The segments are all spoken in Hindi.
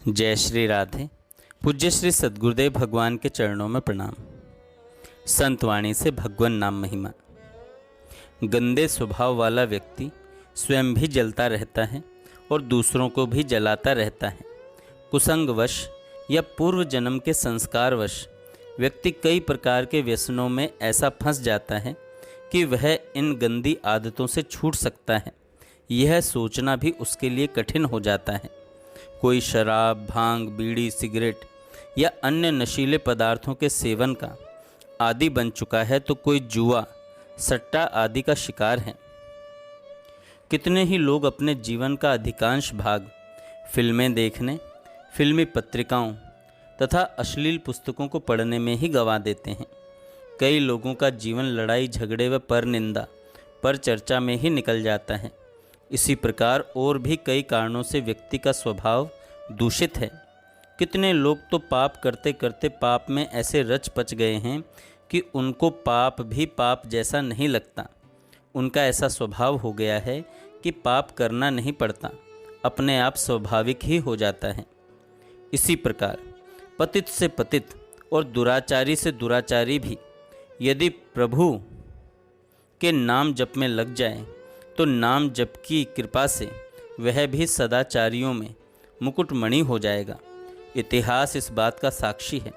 जय श्री राधे। पूज्य श्री सद्गुरुदेव भगवान के चरणों में प्रणाम। संतवाणी से भगवान नाम महिमा। गंदे स्वभाव वाला व्यक्ति स्वयं भी जलता रहता है और दूसरों को भी जलाता रहता है। कुसंगवश या पूर्व जन्म के संस्कारवश व्यक्ति कई प्रकार के व्यसनों में ऐसा फंस जाता है कि वह इन गंदी आदतों से छूट सकता है, यह सोचना भी उसके लिए कठिन हो जाता है। कोई शराब, भांग, बीड़ी, सिगरेट या अन्य नशीले पदार्थों के सेवन का आदी बन चुका है तो कोई जुआ, सट्टा आदि का शिकार है। कितने ही लोग अपने जीवन का अधिकांश भाग फिल्में देखने, फिल्मी पत्रिकाओं तथा अश्लील पुस्तकों को पढ़ने में ही गंवा देते हैं। कई लोगों का जीवन लड़ाई झगड़े व परनिंदा, पर चर्चा में ही निकल जाता है। इसी प्रकार और भी कई कारणों से व्यक्ति का स्वभाव दूषित है। कितने लोग तो पाप करते करते पाप में ऐसे रच पच गए हैं कि उनको पाप भी पाप जैसा नहीं लगता। उनका ऐसा स्वभाव हो गया है कि पाप करना नहीं पड़ता, अपने आप स्वाभाविक ही हो जाता है। इसी प्रकार पतित से पतित और दुराचारी से दुराचारी भी यदि प्रभु के नाम जप में लग जाए तो नाम जप की कृपा से वह भी सदाचारियों में मुकुटमणि हो जाएगा। इतिहास इस बात का साक्षी है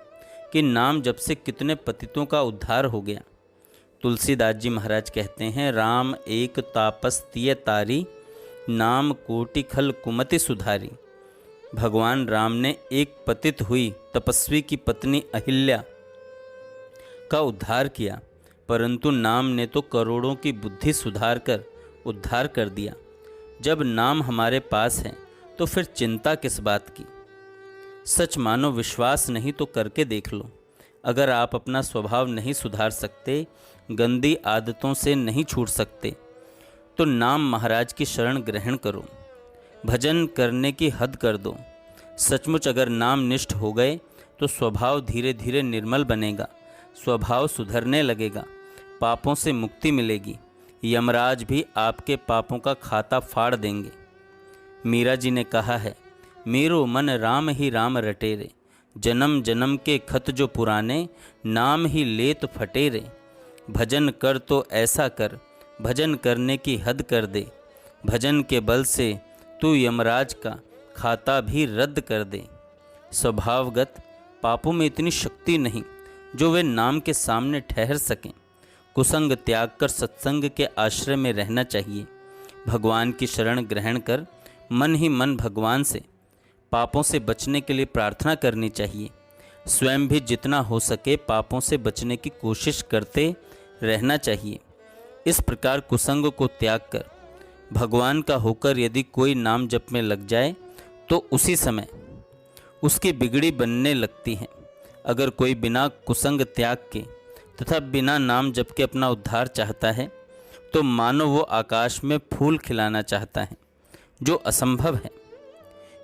कि नाम जप से कितने पतितों का उद्धार हो गया। तुलसीदास जी महाराज कहते हैं, राम एक तापस तिय तारी, नाम कोटि खल कुमति सुधारी। भगवान राम ने एक पतित हुई तपस्वी की पत्नी अहिल्या का उद्धार किया, परंतु नाम ने तो करोड़ों की बुद्धि सुधार कर उद्धार कर दिया। जब नाम हमारे पास है तो फिर चिंता किस बात की। सच मानो, विश्वास नहीं तो करके देख लो। अगर आप अपना स्वभाव नहीं सुधार सकते, गंदी आदतों से नहीं छूट सकते, तो नाम महाराज की शरण ग्रहण करो, भजन करने की हद कर दो। सचमुच अगर नाम निष्ठ हो गए तो स्वभाव धीरे धीरे निर्मल बनेगा, स्वभाव सुधरने लगेगा, पापों से मुक्ति मिलेगी। यमराज भी आपके पापों का खाता फाड़ देंगे। मीरा जी ने कहा है, मेरो मन राम ही राम रटेरे, जन्म जन्म के खत जो पुराने, नाम ही लेत फटेरे। भजन कर तो ऐसा कर, भजन करने की हद कर दे, भजन के बल से तू यमराज का खाता भी रद्द कर दे। स्वभावगत पापों में इतनी शक्ति नहीं जो वे नाम के सामने ठहर सकें। कुसंग त्याग कर सत्संग के आश्रय में रहना चाहिए। भगवान की शरण ग्रहण कर मन ही मन भगवान से पापों से बचने के लिए प्रार्थना करनी चाहिए। स्वयं भी जितना हो सके पापों से बचने की कोशिश करते रहना चाहिए। इस प्रकार कुसंग को त्याग कर भगवान का होकर यदि कोई नाम जप में लग जाए तो उसी समय उसकी बिगड़ी बनने लगती है। अगर कोई बिना कुसंग त्याग के तथा बिना नाम जप के अपना उद्धार चाहता है तो मानो वो आकाश में फूल खिलाना चाहता है, जो असंभव है।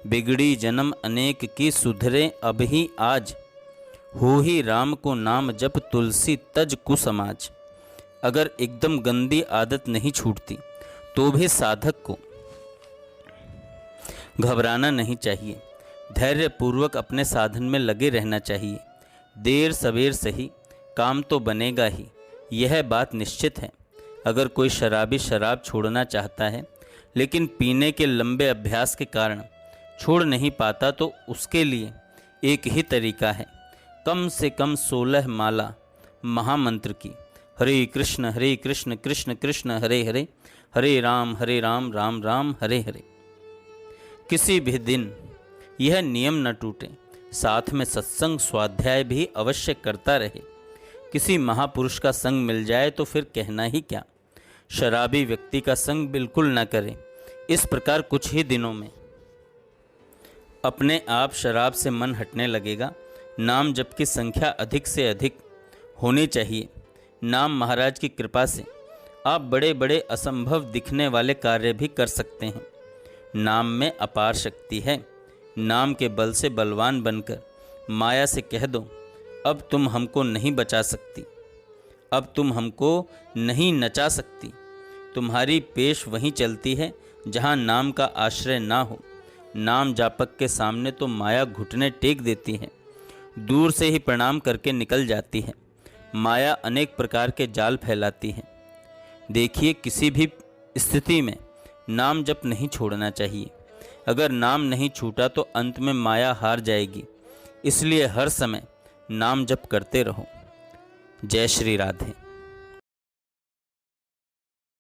बिगड़ी जन्म अनेक की सुधरे अब ही आज, हो ही राम को नाम जप तुलसी तज कुसमाज। अगर एकदम गंदी आदत नहीं छूटती तो भी साधक को घबराना नहीं चाहिए, धैर्यपूर्वक अपने साधन में लगे रहना चाहिए। देर सवेर सही, काम तो बनेगा ही, यह बात निश्चित है। अगर कोई शराबी शराब छोड़ना चाहता है लेकिन पीने के लंबे अभ्यास के कारण छोड़ नहीं पाता तो उसके लिए एक ही तरीका है, कम से कम 16 माला महामंत्र की, हरे कृष्ण कृष्ण कृष्ण हरे हरे, हरे राम राम राम हरे हरे। किसी भी दिन यह नियम न टूटे, साथ में सत्संग स्वाध्याय भी अवश्य करता रहे। किसी महापुरुष का संग मिल जाए तो फिर कहना ही क्या। शराबी व्यक्ति का संग बिल्कुल न करें। इस प्रकार कुछ ही दिनों में अपने आप शराब से मन हटने लगेगा। नाम जप की संख्या अधिक से अधिक होनी चाहिए। नाम महाराज की कृपा से आप बड़े बड़े असंभव दिखने वाले कार्य भी कर सकते हैं। नाम में अपार शक्ति है। नाम के बल से बलवान बनकर माया से कह दो, अब तुम हमको नहीं बचा सकती, अब तुम हमको नहीं नचा सकती। तुम्हारी पेश वहीं चलती है जहाँ नाम का आश्रय ना हो। नाम जापक के सामने तो माया घुटने टेक देती है, दूर से ही प्रणाम करके निकल जाती है। माया अनेक प्रकार के जाल फैलाती है। देखिए, किसी भी स्थिति में नाम जप नहीं छोड़ना चाहिए। अगर नाम नहीं छूटा तो अंत में माया हार जाएगी। इसलिए हर समय नाम जप करते रहो। जय श्री राधे।